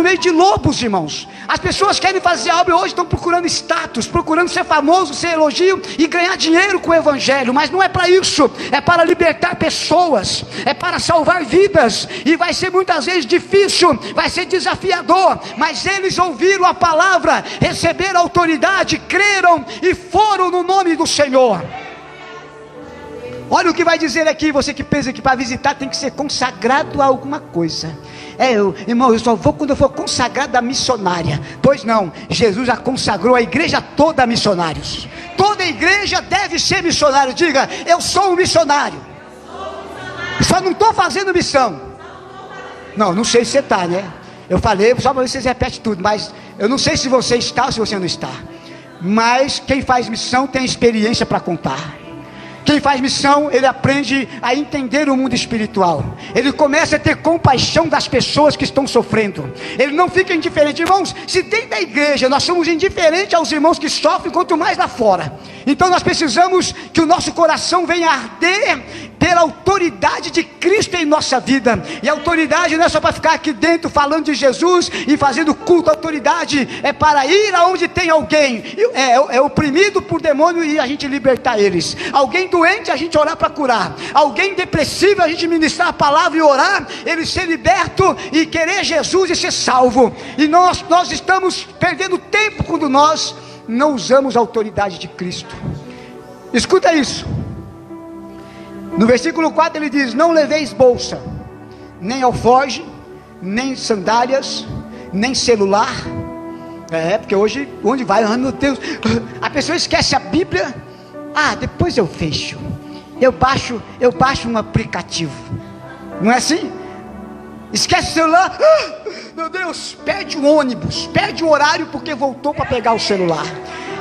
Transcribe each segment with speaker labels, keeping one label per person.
Speaker 1: meio de lobos, irmãos. As pessoas querem fazer a obra hoje, estão procurando status, procurando ser famoso, ser elogio e ganhar dinheiro com o evangelho, mas não é para isso, é para libertar pessoas, é para salvar vidas, e vai ser muitas vezes difícil, vai ser desafiador, mas eles ouviram a palavra, receberam autoridade, creram e foram no nome do Senhor. Olha o que vai dizer aqui, você que pensa que para visitar tem que ser consagrado a alguma coisa. Irmão, eu só vou quando eu for consagrado a missionária. Pois não, Jesus já consagrou a igreja toda a missionários. Toda igreja deve ser missionário. Diga, eu sou um missionário. Só não estou fazendo missão. Não sei se você está, né? Eu falei, só para ver se vocês repetem tudo, mas eu não sei se você está ou se você não está. Mas quem faz missão tem experiência para contar. Quem faz missão, ele aprende a entender o mundo espiritual. Ele começa a ter compaixão das pessoas que estão sofrendo. Ele não fica indiferente. Irmãos, se dentro da igreja nós somos indiferentes aos irmãos que sofrem, quanto mais lá fora. Então nós precisamos que o nosso coração venha arder pela autoridade de Cristo em nossa vida. E a autoridade não é só para ficar aqui dentro falando de Jesus e fazendo culto. A autoridade é para ir aonde tem alguém oprimido por demônio e a gente libertar eles. Alguém doente, a gente orar para curar. Alguém depressivo, a gente ministrar a palavra e orar, ele ser liberto e querer Jesus e ser salvo. E nós estamos perdendo tempo quando nós não usamos a autoridade de Cristo. Escuta isso. No versículo 4 ele diz: não leveis bolsa, nem alforge, nem sandálias, nem celular. Porque hoje, onde vai? Meu Deus, a pessoa esquece a Bíblia. Depois eu fecho, eu baixo um aplicativo. Não é assim? Esquece o celular. Meu Deus, perde o ônibus, perde o horário porque voltou para pegar o celular.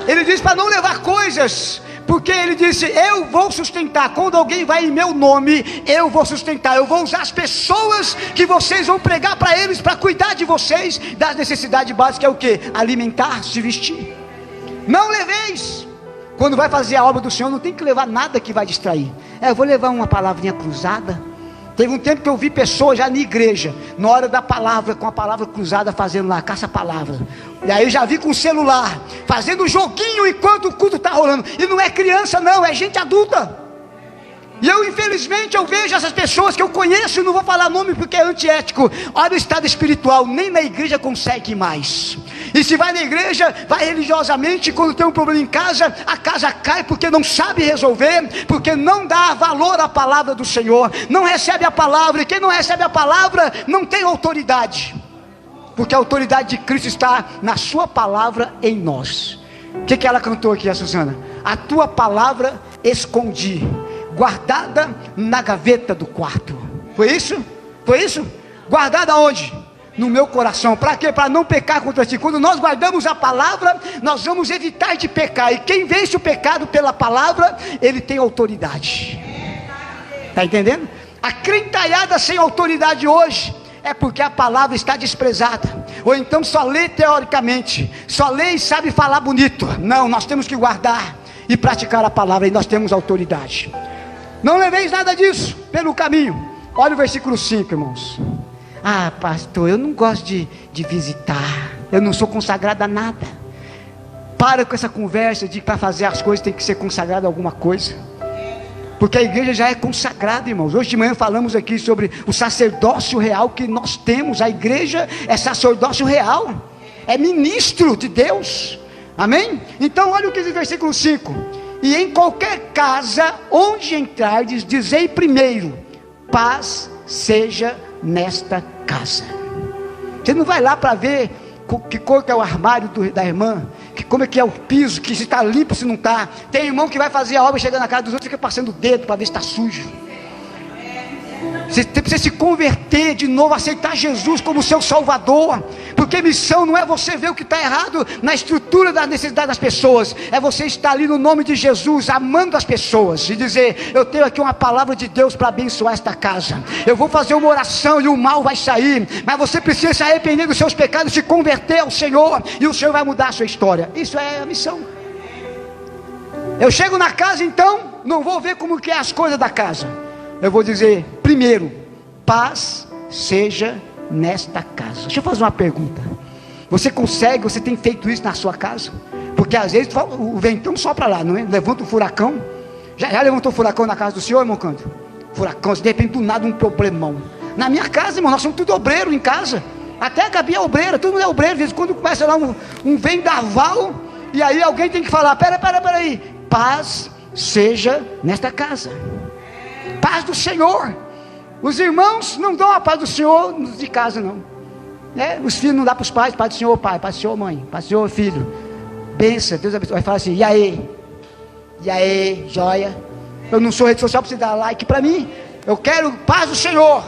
Speaker 1: Ele diz para não levar coisas, porque ele disse: eu vou sustentar. Quando alguém vai em meu nome, eu vou sustentar. Eu vou usar as pessoas que vocês vão pregar para eles, para cuidar de vocês, das necessidades básicas, que é o que? Alimentar, se vestir. Não leveis. Quando vai fazer a obra do Senhor, não tem que levar nada que vai distrair. Eu vou levar uma palavrinha cruzada. Teve um tempo que eu vi pessoas já na igreja, na hora da palavra, com a palavra cruzada, fazendo lá, caça-palavra. E aí já vi com o celular, fazendo joguinho enquanto o culto está rolando. E não é criança não, é gente adulta. E eu, infelizmente, eu vejo essas pessoas que eu conheço, não vou falar nome porque é antiético. Olha o estado espiritual, nem na igreja consegue mais. E se vai na igreja, vai religiosamente, quando tem um problema em casa, a casa cai porque não sabe resolver, porque não dá valor à palavra do Senhor, não recebe a palavra, e quem não recebe a palavra, não tem autoridade, porque a autoridade de Cristo está na sua palavra em nós. O que ela cantou aqui, a Suzana? A tua palavra escondi, guardada na gaveta do quarto. Foi isso? Foi isso? Guardada onde? No meu coração. Para quê? Para não pecar contra ti. Quando nós guardamos a palavra, nós vamos evitar de pecar. E quem vence o pecado pela palavra, ele tem autoridade. Está entendendo? A crentalhada sem autoridade hoje é porque a palavra está desprezada. Ou então só lê teoricamente, só lê e sabe falar bonito. Não, nós temos que guardar e praticar a palavra, e nós temos autoridade. Não leveis nada disso pelo caminho. Olha o versículo 5, irmãos. Pastor, eu não gosto de visitar, eu não sou consagrado a nada. Para com essa conversa de que para fazer as coisas tem que ser consagrado a alguma coisa, porque a igreja já é consagrada, irmãos. Hoje de manhã falamos aqui sobre o sacerdócio real que nós temos. A igreja é sacerdócio real, é ministro de Deus, amém? Então olha o que diz o versículo 5: e em qualquer casa onde entrardes, dizei primeiro: paz seja nesta casa. Você não vai lá para ver que cor que é o armário da irmã, como é que é o piso, que se está limpo, se não está. Tem irmão que vai fazer a obra, chega na casa dos outros, fica passando o dedo para ver se está sujo. Você precisa se converter de novo, aceitar Jesus como seu Salvador, porque missão não é você ver o que está errado na estrutura da necessidade das pessoas, é você estar ali no nome de Jesus, amando as pessoas, e dizer: eu tenho aqui uma palavra de Deus para abençoar esta casa, eu vou fazer uma oração e o mal vai sair, mas você precisa se arrepender dos seus pecados, se converter ao Senhor, e o Senhor vai mudar a sua história. Isso é a missão. Eu chego na casa, então não vou ver como que é as coisas da casa, eu vou dizer primeiro: paz seja nesta casa. Deixa eu fazer uma pergunta. Você consegue, você tem feito isso na sua casa? Porque às vezes o ventão sopra lá, não é? Levanta um furacão. Já levantou furacão na casa do senhor, irmão Canto? Furacão, de repente do nada um problemão. Na minha casa, irmão, nós somos tudo obreiro em casa. Até a Gabi é obreira, todo mundo é obreiro. Às vezes quando começa lá um vendaval, e aí alguém tem que falar, peraí, paz seja nesta casa. Paz do Senhor. Os irmãos não dão a paz do Senhor de casa, não. Os filhos não dão para os pais, paz do Senhor pai, paz do Senhor mãe, paz do Senhor filho. Benção, Deus abençoe. Vai falar assim, e aí, joia. Eu não sou rede social para você dar like para mim. Eu quero paz do Senhor.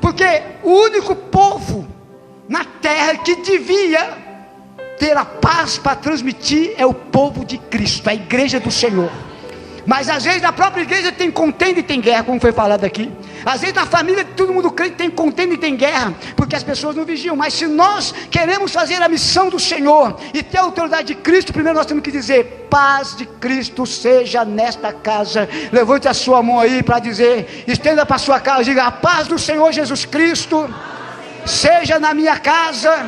Speaker 1: Porque o único povo na terra que devia ter a paz para transmitir é o povo de Cristo, a igreja do Senhor. Mas às vezes na própria igreja tem contenda e tem guerra, como foi falado aqui. Às vezes na família todo mundo crê que tem contenda e tem guerra, porque as pessoas não vigiam. Mas se nós queremos fazer a missão do Senhor e ter a autoridade de Cristo, primeiro nós temos que dizer, paz de Cristo seja nesta casa. Levante a sua mão aí para dizer, estenda para a sua casa, diga, a paz do Senhor Jesus Cristo seja na minha casa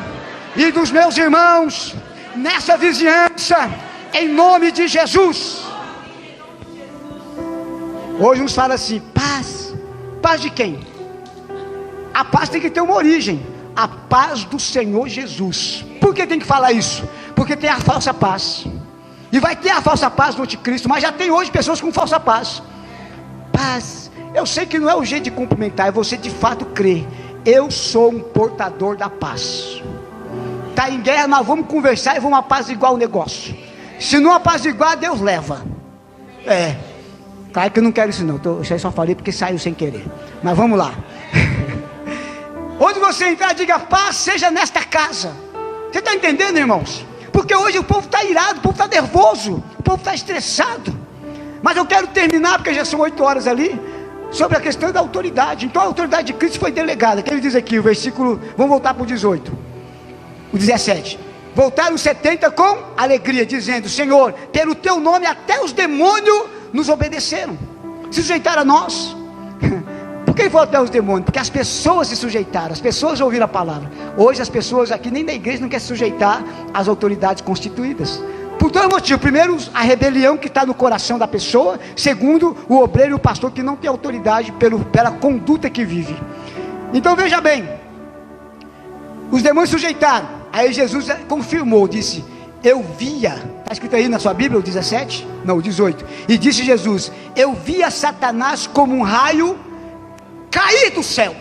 Speaker 1: e dos meus irmãos, nessa vizinhança, em nome de Jesus. Hoje uns falam assim, paz de quem? A paz tem que ter uma origem, a paz do Senhor Jesus. Por que tem que falar isso? Porque tem a falsa paz, e vai ter a falsa paz do anticristo, mas já tem hoje pessoas com falsa paz. Paz, eu sei que não é o jeito de cumprimentar, é você de fato crer, eu sou um portador da paz. Está em guerra, nós vamos conversar e vamos apaziguar o negócio. Se não apaziguar, Deus leva. Claro que eu não quero isso não, eu só falei porque saiu sem querer. Mas vamos lá. Onde você entrar, diga, paz seja nesta casa. Você está entendendo, irmãos? Porque hoje o povo está irado, o povo está nervoso, o povo está estressado. Mas eu quero terminar, porque já são 8 horas ali, sobre a questão da autoridade. Então a autoridade de Cristo foi delegada, que ele diz aqui, o versículo, vamos voltar para o 18, o 17. Voltaram os 70 com alegria, dizendo, Senhor, pelo teu nome até os demônios nos obedeceram, se sujeitaram a nós. Por que foi até os demônios? Porque as pessoas se sujeitaram, as pessoas ouviram a palavra. Hoje as pessoas aqui, nem da igreja, não querem se sujeitar às autoridades constituídas, por dois motivos. Primeiro, a rebelião que está no coração da pessoa. Segundo, o obreiro e o pastor que não tem autoridade pela conduta que vive. Então veja bem, os demônios se sujeitaram. Aí Jesus confirmou, disse, eu via, está escrito aí na sua Bíblia o 17? Não, o 18. E disse Jesus, eu via Satanás como um raio cair do céu.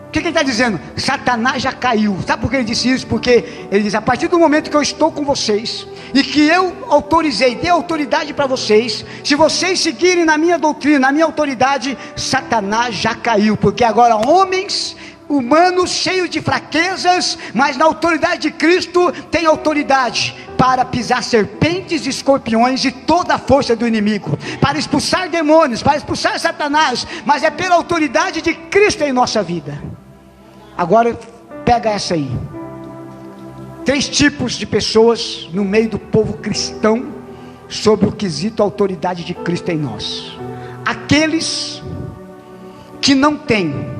Speaker 1: O que ele está dizendo? Satanás já caiu. Sabe por que ele disse isso? Porque ele diz, a partir do momento que eu estou com vocês, e que eu autorizei, dei autoridade para vocês, se vocês seguirem na minha doutrina, na minha autoridade, Satanás já caiu. Porque agora homens humanos cheios de fraquezas, mas na autoridade de Cristo tem autoridade para pisar serpentes e escorpiões e toda a força do inimigo, para expulsar demônios, para expulsar Satanás, mas é pela autoridade de Cristo em nossa vida. Agora pega essa aí, 3 tipos de pessoas no meio do povo cristão sobre o quesito autoridade de Cristo em nós. Aqueles que não têm,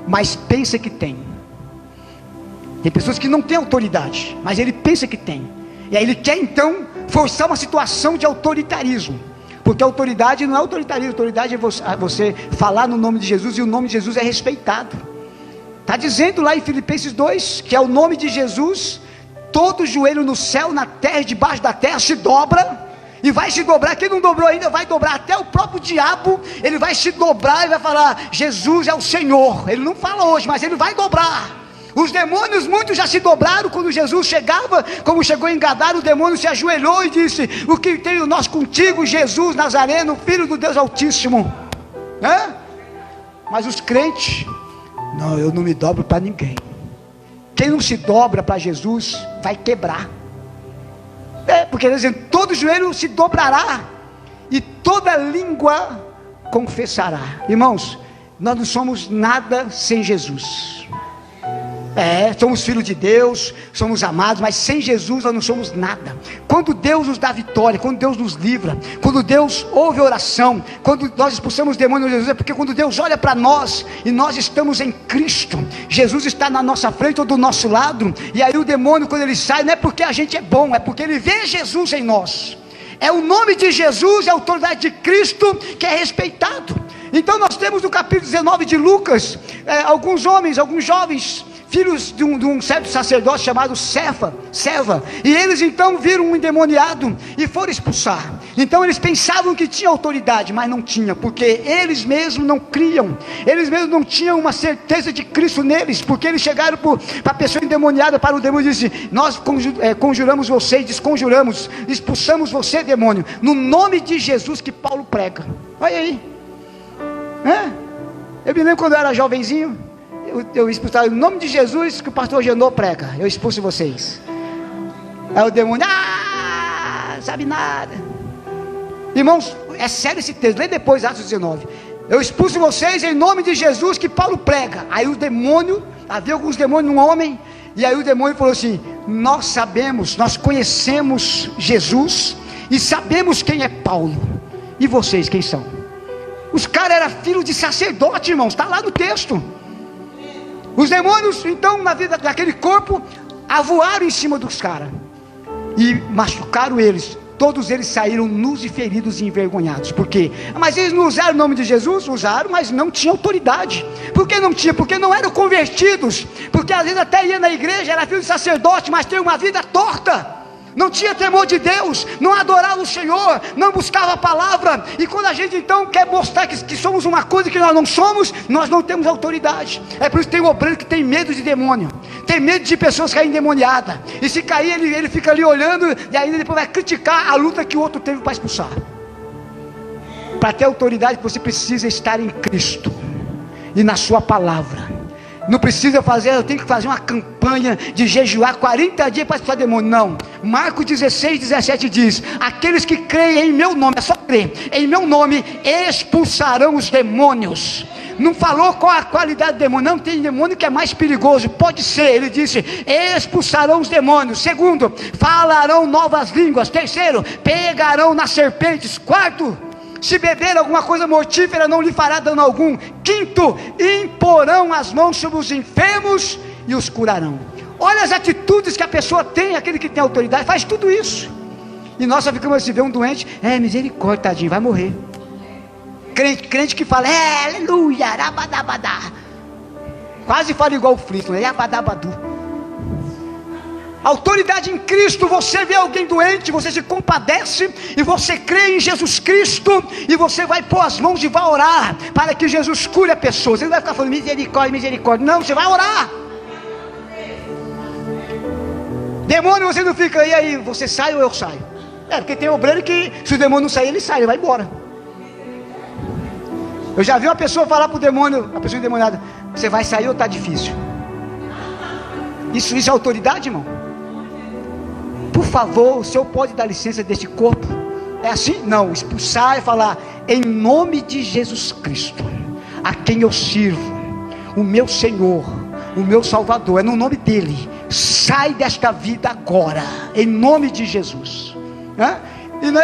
Speaker 1: mas pensa que tem. Tem pessoas que não têm autoridade, mas ele pensa que tem, e aí ele quer então forçar uma situação de autoritarismo, porque autoridade não é autoritarismo, autoridade é você falar no nome de Jesus, e o nome de Jesus é respeitado. Está dizendo lá em Filipenses 2, que é o nome de Jesus, todo joelho no céu, na terra e debaixo da terra se dobra, e vai se dobrar. Quem não dobrou ainda vai dobrar, até o próprio diabo, ele vai se dobrar e vai falar, Jesus é o Senhor. Ele não fala hoje, mas ele vai dobrar. Os demônios, muitos já se dobraram quando Jesus chegava, como chegou em Gadara, o demônio se ajoelhou e disse, o que tenho nós contigo, Jesus Nazareno, Filho do Deus Altíssimo. Mas os crentes, não, eu não me dobro para ninguém. Quem não se dobra para Jesus, vai quebrar. Porque ele dizendo, todo joelho se dobrará, e toda língua confessará. Irmãos, nós não somos nada sem Jesus. Somos filhos de Deus, somos amados, mas sem Jesus nós não somos nada. Quando Deus nos dá vitória, quando Deus nos livra, quando Deus ouve a oração, quando nós expulsamos demônios de Jesus, é porque quando Deus olha para nós e nós estamos em Cristo, Jesus está na nossa frente ou do nosso lado, e aí o demônio, quando ele sai, não é porque a gente é bom, é porque ele vê Jesus em nós. É o nome de Jesus, é a autoridade de Cristo que é respeitado. Então nós temos no capítulo 19 de Lucas, alguns jovens, filhos de um certo sacerdote chamado Seva, e eles então viram um endemoniado e foram expulsar. Então eles pensavam que tinha autoridade, mas não tinha, porque eles mesmos não criam, eles mesmos não tinham uma certeza de Cristo neles, porque eles chegaram para a pessoa endemoniada, para o demônio, e disse: nós conjuramos você e desconjuramos, expulsamos você, demônio, no nome de Jesus que Paulo prega. Olha aí, eu me lembro quando eu era jovenzinho, eu expulsava em nome de Jesus que o pastor Genô prega, eu expulso vocês. Aí o demônio, sabe nada. Irmãos, é sério esse texto, lê depois Atos 19. Eu expulso vocês em nome de Jesus que Paulo prega. Aí o demônio, havia alguns demônios num homem, e aí o demônio falou assim: nós sabemos, nós conhecemos Jesus e sabemos quem é Paulo, e vocês quem são? Os caras eram filhos de sacerdote, irmãos, está lá no texto. Os demônios, então, na vida daquele corpo, avoaram em cima dos caras e machucaram eles. Todos eles saíram nus e feridos e envergonhados. Por quê? Mas eles não usaram o nome de Jesus? Usaram, mas não tinham autoridade. Por que não tinha? Porque não eram convertidos. Porque às vezes até ia na igreja, era filho de sacerdote, mas tinha uma vida torta. Não tinha temor de Deus, não adorava o Senhor, não buscava a palavra. E quando a gente então quer mostrar que somos uma coisa que nós não somos, nós não temos autoridade. É por isso que tem um obreiro que tem medo de demônio, tem medo de pessoas caírem endemoniadas, e se cair ele fica ali olhando, e ainda depois vai criticar a luta que o outro teve para expulsar. Para ter autoridade você precisa estar em Cristo e na sua palavra. Não precisa fazer, eu tenho que fazer uma campanha de jejuar 40 dias para expulsar demônio. Não. Marcos 16, 17 diz: aqueles que creem em meu nome, é só crer, em meu nome expulsarão os demônios. Não falou qual a qualidade do demônio. Não, tem demônio que é mais perigoso, pode ser. Ele disse: expulsarão os demônios. Segundo, falarão novas línguas. Terceiro, pegarão nas serpentes. Quarto, se beber alguma coisa mortífera não lhe fará dano algum. Quinto, imporão as mãos sobre os enfermos e os curarão. Olha as atitudes que a pessoa tem, aquele que tem autoridade, faz tudo isso. E nós só ficamos assim, vê um doente, misericórdia, tadinho, vai morrer. Crente que fala, aleluia, rabadabadá. Quase fala igual o Flintstone, rabadabadu. Autoridade em Cristo. Você vê alguém doente, você se compadece e você crê em Jesus Cristo, e você vai pôr as mãos e vai orar para que Jesus cure a pessoa. Você não vai ficar falando misericórdia, misericórdia. Não, você vai orar. Demônio, você não fica, e aí, você sai ou eu saio? Porque tem obreiro que se o demônio não sair, ele sai, ele vai embora. Eu já vi uma pessoa falar para o demônio, a pessoa endemoniada: você vai sair ou está difícil? Isso é autoridade, irmão? Por favor, o Senhor pode dar licença deste corpo? É assim? Não, expulsar é falar: em nome de Jesus Cristo, a quem eu sirvo, o meu Senhor, o meu Salvador, é no nome dele, sai desta vida agora, em nome de Jesus.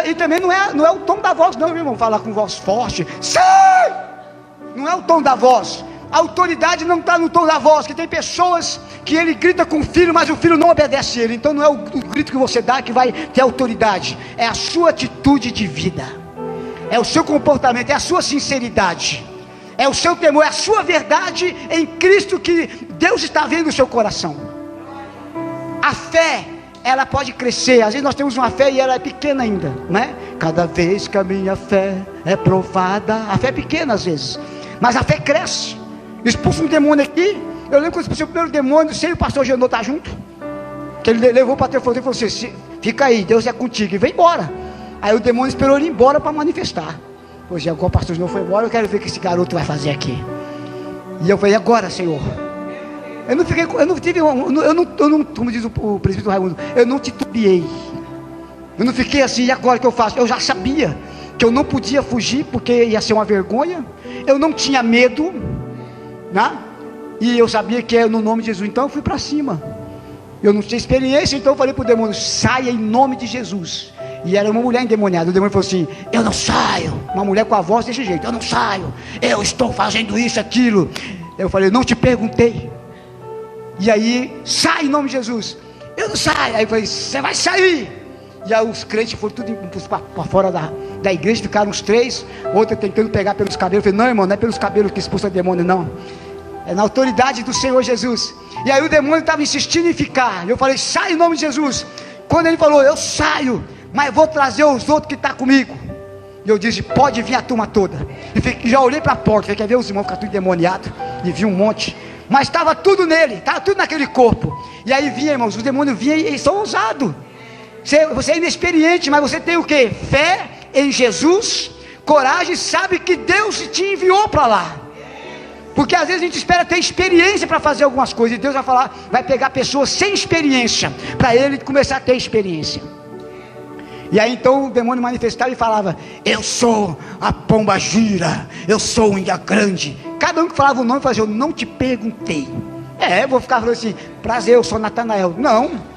Speaker 1: E também não é o tom da voz, não, irmão, falar com voz forte, sai! Não é o tom da voz. A autoridade não está no tom da voz, que tem pessoas que ele grita com o filho, mas o filho não obedece a ele. Então não é o grito que você dá que vai ter autoridade, é a sua atitude de vida, é o seu comportamento, é a sua sinceridade, é o seu temor, é a sua verdade em Cristo, que Deus está vendo no seu coração. A fé, ela pode crescer. Às vezes nós temos uma fé e ela é pequena ainda, né? Cada vez que a minha fé é provada, a fé é pequena às vezes, mas a fé cresce. Expulsa um demônio aqui. Eu lembro quando expulsei o primeiro demônio, sei, o pastor Genô está junto, que ele levou para ter força e falou assim: fica aí, Deus é contigo, e vem embora. Aí o demônio esperou ele ir embora para manifestar. Hoje agora o pastor Genô foi embora, eu quero ver o que esse garoto vai fazer aqui. E eu falei: agora, Senhor. Eu não fiquei, como diz o presbítero Raimundo, eu não titubeei. Eu não fiquei assim, e agora o que eu faço? Eu já sabia que eu não podia fugir, porque ia ser uma vergonha. Eu não tinha medo, né? E eu sabia que era no nome de Jesus, então eu fui para cima. Eu não tinha experiência, então eu falei para o demônio: saia em nome de Jesus. E era uma mulher endemoniada. O demônio falou assim: eu não saio. Uma mulher com a voz desse jeito: eu não saio, eu estou fazendo isso, aquilo. Eu falei: não te perguntei. E aí: sai em nome de Jesus. Eu não saio. Aí eu falei: você vai sair. E aí os crentes foram tudo para fora da igreja. Ficaram os 3, outro tentando pegar pelos cabelos. Eu falei: não, irmão, não é pelos cabelos que expulsa demônio, não, é na autoridade do Senhor Jesus. E aí o demônio estava insistindo em ficar. E eu falei: sai em nome de Jesus. Quando ele falou: eu saio, mas vou trazer os outros que estão comigo. E eu disse: pode vir a turma toda. E já olhei para a porta, falei: quer ver os irmãos ficar tudo endemoniado? E vi um monte, mas estava tudo nele, estava tudo naquele corpo. E aí vinha, irmãos, os demônios vinham e eles são ousados. Você é inexperiente, mas você tem o que? Fé em Jesus, coragem, sabe que Deus te enviou para lá. Porque às vezes a gente espera ter experiência para fazer algumas coisas, e Deus vai pegar pessoas sem experiência, para ele começar a ter experiência. E aí então o demônio manifestava e falava: eu sou a pomba gira, eu sou o Ilha Grande. Cada um que falava o nome fazia: eu não te perguntei. Eu vou ficar falando assim: prazer, eu sou Natanael. Não.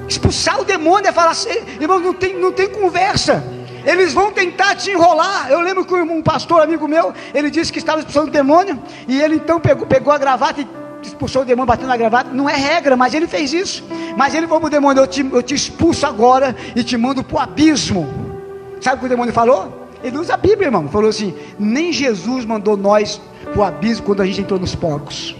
Speaker 1: Expulsar o demônio é falar assim, irmão, não tem conversa. Eles vão tentar te enrolar. Eu lembro que um pastor amigo meu, ele disse que estava expulsando o demônio, e ele então pegou a gravata e expulsou o demônio batendo na gravata. Não é regra, mas ele fez isso. Mas ele falou para o demônio: eu te expulso agora e te mando para o abismo. Sabe o que o demônio falou? Ele usa a Bíblia, irmão. Falou assim: nem Jesus mandou nós para o abismo quando a gente entrou nos porcos.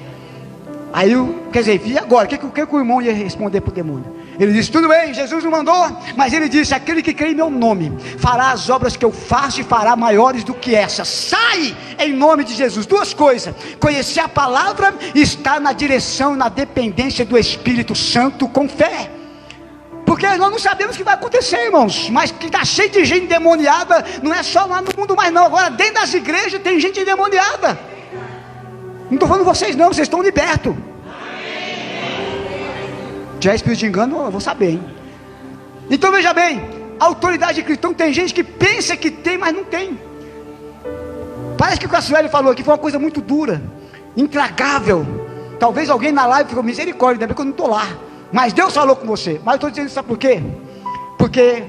Speaker 1: Aí, quer dizer, e agora? O que o irmão ia responder para o demônio? Ele disse: tudo bem, Jesus não mandou, mas ele disse: aquele que crê em meu nome fará as obras que eu faço e fará maiores do que essas. Sai em nome de Jesus. 2 coisas: conhecer a palavra e estar na direção, na dependência do Espírito Santo com fé. Porque nós não sabemos o que vai acontecer, irmãos, mas que está cheio de gente endemoniada. Não é só lá no mundo mais não, agora dentro das igrejas tem gente endemoniada. Não estou falando vocês não, vocês estão libertos. Já é espírito de engano, eu vou saber, hein? Então veja bem, a autoridade de Cristo. Então tem gente que pensa que tem, mas não tem. Parece que o Cassueli falou aqui, foi uma coisa muito dura, intragável. Talvez alguém na live ficou: misericórdia, ainda bem que eu não estou lá. Mas Deus falou com você. Mas eu estou dizendo isso, sabe por quê? Porque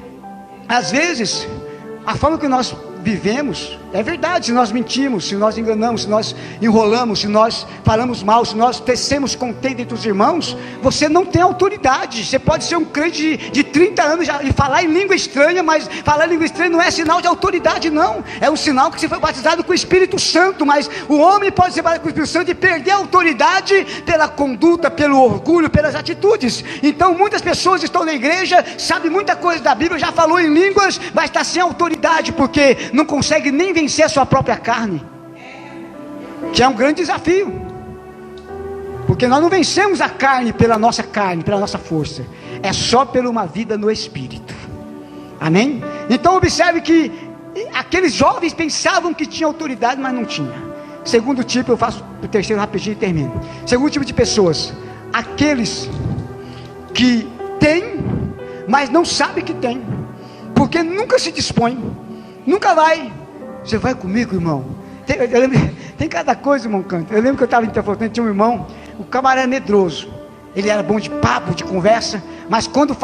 Speaker 1: às vezes a forma que nós vivemos é verdade. Se nós mentimos, se nós enganamos, se nós enrolamos, se nós falamos mal, se nós tecemos contenda entre os irmãos, você não tem autoridade. Você pode ser um crente de 30 anos e falar em língua estranha, mas falar em língua estranha não é sinal de autoridade, não. É um sinal que você foi batizado com o Espírito Santo. Mas o homem pode ser batizado com o Espírito Santo e perder a autoridade pela conduta, pelo orgulho, pelas atitudes. Então muitas pessoas estão na igreja, sabem muita coisa da Bíblia, já falou em línguas, mas está sem autoridade, porque não consegue nem vencer a sua própria carne, que é um grande desafio, porque nós não vencemos a carne, pela nossa força, é só por uma vida no Espírito. Amém? Então observe que aqueles jovens pensavam que tinham autoridade, mas não tinha. Segundo tipo, eu faço o terceiro rapidinho e termino. Segundo tipo de pessoas: aqueles que têm, mas não sabem que têm, porque nunca se dispõe, nunca vai. Você vai comigo, irmão? Tem cada coisa, irmão Canto. Eu lembro que eu estava em Interfortante, tinha um irmão, o camarada era medroso. Ele era bom de papo, de conversa, mas quando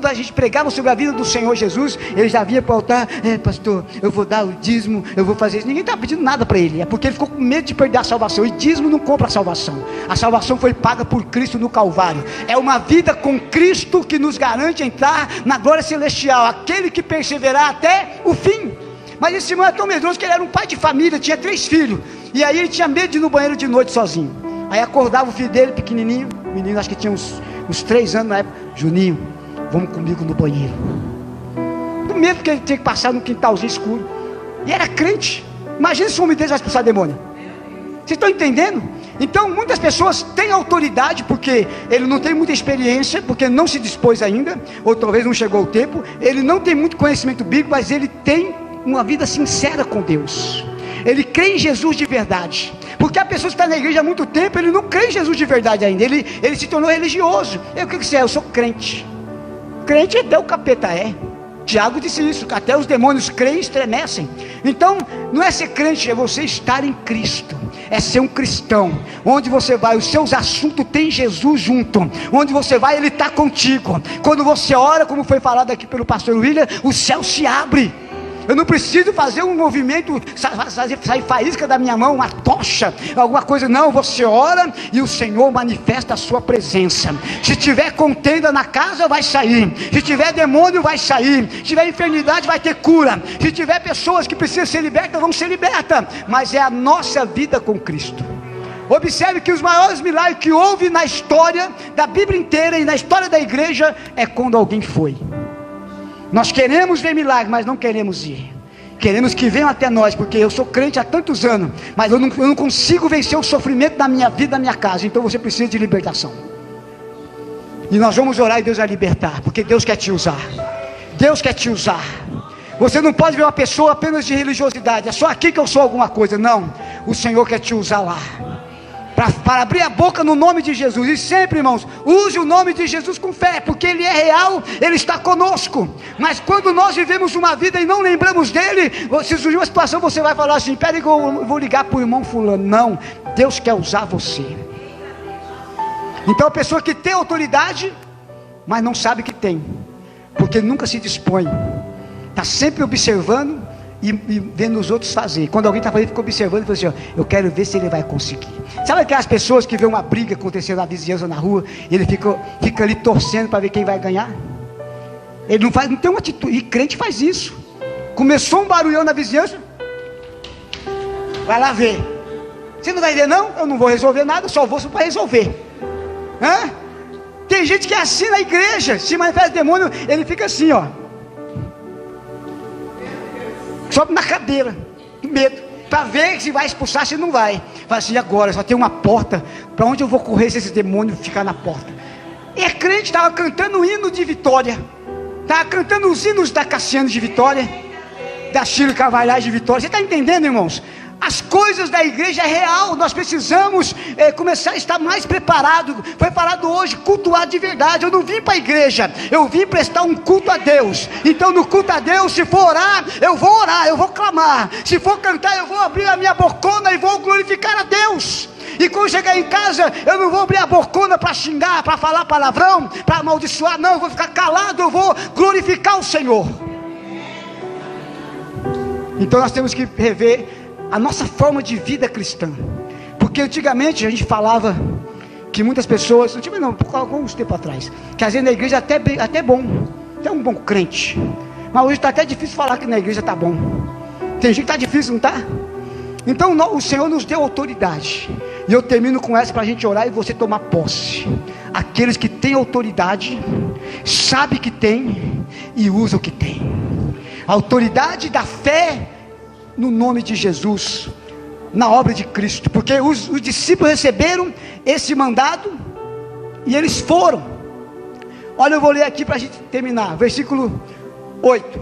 Speaker 1: a gente pregava sobre a vida do Senhor Jesus, ele já vinha para o altar: pastor, eu vou dar o dízimo, eu vou fazer isso. Ninguém estava pedindo nada para ele, é porque ele ficou com medo de perder a salvação. E dízimo não compra a salvação. A salvação foi paga por Cristo no Calvário. É uma vida com Cristo que nos garante entrar na glória celestial, aquele que perseverar até o fim. Mas esse irmão é tão medroso que ele era um pai de família, tinha 3 filhos, e aí ele tinha medo de ir no banheiro de noite sozinho. Aí acordava o filho dele, pequenininho, menino, acho que tinha uns 3 anos na época: Juninho, vamos comigo no banheiro. Do medo que ele tinha que passar num quintalzinho escuro. E era crente. Imagina se um homem desse vai expulsar demônio. Vocês estão entendendo? Então muitas pessoas têm autoridade porque ele não tem muita experiência, porque não se dispôs ainda, ou talvez não chegou o tempo. Ele não tem muito conhecimento bíblico, mas ele tem uma vida sincera com Deus. Ele crê em Jesus de verdade. Porque a pessoa que está na igreja há muito tempo, ele não crê em Jesus de verdade ainda. Ele se tornou religioso. O que você é? Eu sou crente. Crente até o capeta é. Tiago disse isso, até os demônios creem e estremecem. Então não é ser crente, é você estar em Cristo, é ser um cristão. Onde você vai, os seus assuntos tem Jesus junto. Onde você vai, Ele está contigo. Quando você ora, como foi falado aqui pelo pastor William, o céu se abre. Eu não preciso fazer um movimento, sair faísca da minha mão, uma tocha, alguma coisa. Não, você ora e o Senhor manifesta a sua presença. Se tiver contenda na casa, vai sair. Se tiver demônio, vai sair. Se tiver enfermidade, vai ter cura. Se tiver pessoas que precisam ser libertas, vão ser libertas. Mas é a nossa vida com Cristo. Observe que os maiores milagres que houve na história da Bíblia inteira e na história da igreja é quando alguém foi. Nós queremos ver milagre, mas não queremos ir. Queremos que venham até nós, porque eu sou crente há tantos anos, mas eu não consigo vencer o sofrimento da minha vida, da minha casa. Então você precisa de libertação. E nós vamos orar e Deus vai libertar, porque Deus quer te usar. Deus quer te usar. Você não pode ver uma pessoa apenas de religiosidade, é só aqui que eu sou alguma coisa. Não, o Senhor quer te usar lá. Para abrir a boca no nome de Jesus. E sempre, irmãos, use o nome de Jesus com fé, porque Ele é real, Ele está conosco. Mas quando nós vivemos uma vida e não lembramos dEle, se surgir uma situação, você vai falar assim: peraí que eu vou ligar para o irmão fulano. Não, Deus quer usar você. Então a pessoa que tem autoridade, mas não sabe que tem, porque nunca se dispõe, está sempre observando e vendo os outros fazer. Quando alguém está fazendo, fica observando e fala assim: ó, eu quero ver se ele vai conseguir. Sabe aquelas pessoas que vê uma briga acontecendo na vizinhança, na rua, e ele fica ali torcendo para ver quem vai ganhar? Ele não tem uma atitude. E crente faz isso. Começou um barulhão na vizinhança, vai lá ver. Você não vai ver não? Eu não vou resolver nada, só vou para resolver. Tem gente que é assim na igreja. Se manifesta demônio, ele fica assim, ó, sobe na cadeira, com medo, para ver se vai expulsar, se não vai. Fala assim: agora só tem uma porta, para onde eu vou correr se esse demônio ficar na porta? E a crente estava cantando o hino de vitória, estava cantando os hinos da Cassiano de vitória, da Chile Carvalhais de vitória. Você está entendendo, irmãos? As coisas da igreja é real. Nós precisamos começar a estar mais preparados. Foi falado hoje, cultuar de verdade. Eu não vim para a igreja, eu vim prestar um culto a Deus. Então no culto a Deus, se for orar, eu vou clamar. Se for cantar, eu vou abrir a minha bocona e vou glorificar a Deus. E quando chegar em casa, eu não vou abrir a bocona para xingar, para falar palavrão, para amaldiçoar. Não, eu vou ficar calado, eu vou glorificar o Senhor. Então nós temos que rever a nossa forma de vida cristã. Porque antigamente a gente falava que muitas pessoas, alguns tempos atrás, que às vezes na igreja até bom, até um bom crente, mas hoje está até difícil falar que na igreja está bom. Tem gente que está difícil, não está? Então o Senhor nos deu autoridade. E eu termino com essa para a gente orar e você tomar posse. Aqueles que têm autoridade, sabem que tem e usam o que tem. A autoridade da fé no nome de Jesus, na obra de Cristo. Porque os discípulos receberam esse mandado e eles foram. Olha, eu vou ler aqui para a gente terminar, versículo 8: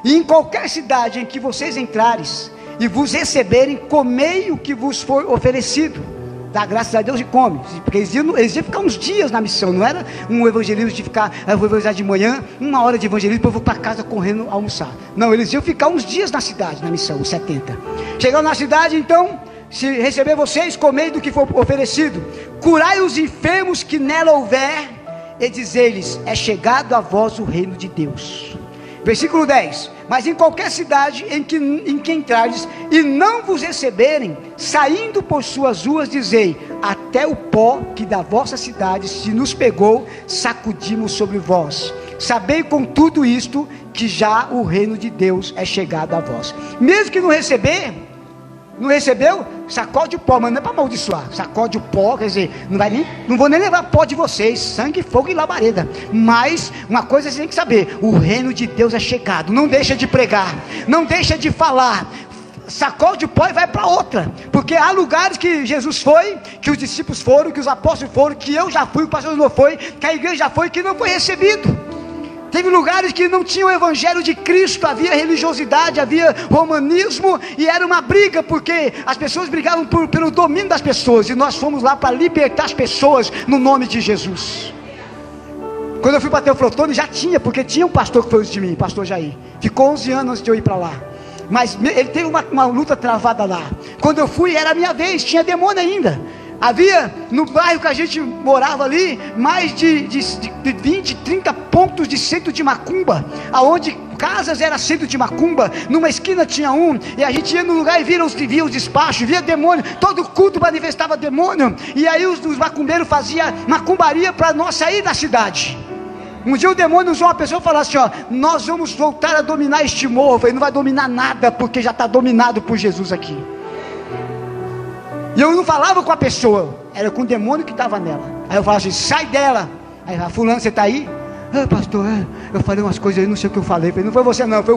Speaker 1: e em qualquer cidade em que vocês entrares e vos receberem, comei o que vos for oferecido. Dá graças a Deus e come. Porque eles iam ficar uns dias na missão. Não era um evangelismo de ficar, eu vou evangelizar de manhã, 1 hora de evangelismo, depois eu vou para casa correndo almoçar. Não, eles iam ficar uns dias na cidade, na missão, os 70. Chegando na cidade, então, se receber vocês, comei do que for oferecido. Curai os enfermos que nela houver, e dizei-lhes: é chegado a vós o reino de Deus. Versículo 10: mas em qualquer cidade em que entrardes e não vos receberem, saindo por suas ruas, dizei: até o pó que da vossa cidade se nos pegou, sacudimos sobre vós. Sabei com tudo isto, que já o reino de Deus é chegado a vós. Mesmo que não recebeu, sacode o pó, mas não é para amaldiçoar. Sacode o pó, quer dizer, não vou nem levar pó de vocês, sangue, fogo e labareda. Mas uma coisa você tem que saber: o reino de Deus é chegado. Não deixa de pregar, não deixa de falar. Sacode o pó e vai para outra. Porque há lugares que Jesus foi, que os discípulos foram, que os apóstolos foram, que eu já fui, que o pastor não foi, que a igreja já foi, que não foi recebido. Teve lugares que não tinham o evangelho de Cristo, havia religiosidade, havia romanismo, e era uma briga, porque as pessoas brigavam pelo domínio das pessoas, e nós fomos lá para libertar as pessoas no nome de Jesus. Quando eu fui para Teoflotone já tinha, porque tinha um pastor que foi antes de mim, pastor Jair, ficou 11 anos antes de eu ir para lá. Mas ele teve uma luta travada lá. Quando eu fui, era a minha vez, tinha demônio ainda. Havia, no bairro que a gente morava ali, mais de 20, 30 pontos de centro de macumba, aonde casas era centro de macumba, numa esquina tinha um, e a gente ia no lugar e via os despachos, via demônio, todo culto manifestava demônio, e aí os macumbeiros faziam macumbaria para nós sair da cidade. Um dia o demônio usou uma pessoa e falou assim, ó, nós vamos voltar a dominar este morro. Ele não vai dominar nada, porque já está dominado por Jesus aqui. E eu não falava com a pessoa, era com o demônio que estava nela. Aí eu falava assim, sai dela. Aí, fulano, você está aí? Pastor, eu falei umas coisas aí, não sei o que eu falei. Não foi você não, foi